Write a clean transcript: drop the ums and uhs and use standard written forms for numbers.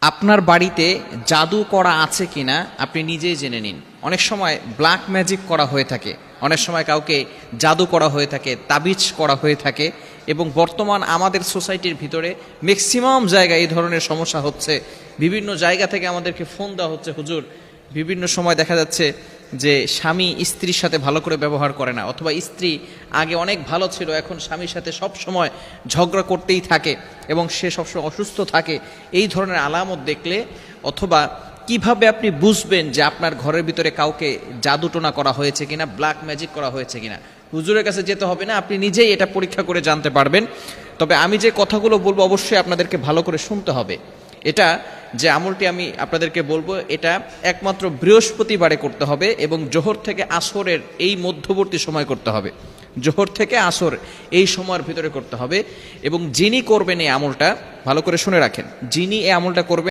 আপনার বাড়িতে জাদু করা আছে কিনা আপনি নিজেই জেনে নিন। অনেক সময় ব্ল্যাক ম্যাজিক করা হয়ে থাকে, অনেক সময় কাউকে জাদু করা হয়ে থাকে, তাবিজ করা হয়ে থাকে, এবং বর্তমান আমাদের সোসাইটির ভিতরে ম্যাক্সিমাম জায়গায় এই ধরনের সমস্যা হচ্ছে। বিভিন্ন জায়গা থেকে আমাদেরকে ফোন দেওয়া হচ্ছে, হুজুর বিভিন্ন সময় দেখা যাচ্ছে যে স্বামী স্ত্রীর সাথে ভালো করে ব্যবহার করে না, অথবা স্ত্রী আগে অনেক ভালো ছিল, এখন স্বামীর সাথে সব সময় ঝগড়া করতেই থাকে এবং সে সবসময় অসুস্থ থাকে। এই ধরনের আলামত দেখলে, অথবা কিভাবে আপনি বুঝবেন যে আপনার ঘরের ভিতরে কাউকে জাদুটোনা করা হয়েছে কিনা, ব্ল্যাক ম্যাজিক করা হয়েছে কিনা, হুজুরের কাছে যেতে হবে না, আপনি নিজেই এটা পরীক্ষা করে জানতে পারবেন। তবে আমি যে কথাগুলো বলবো অবশ্যই আপনাদেরকে ভালো করে শুনতে হবে। এটা যে আমলটি আমি আপনাদেরকে বলবো, এটা একমাত্র বৃহস্পতিবারে করতে হবে এবং জোহর থেকে আসরের এই মধ্যবর্তী সময় করতে হবে। জোহর থেকে আসর এই সময়ের ভিতরে করতে হবে। এবং যিনি করবেন এই আমলটা, ভালো করে শুনে রাখেন, যিনি এই আমলটা করবেন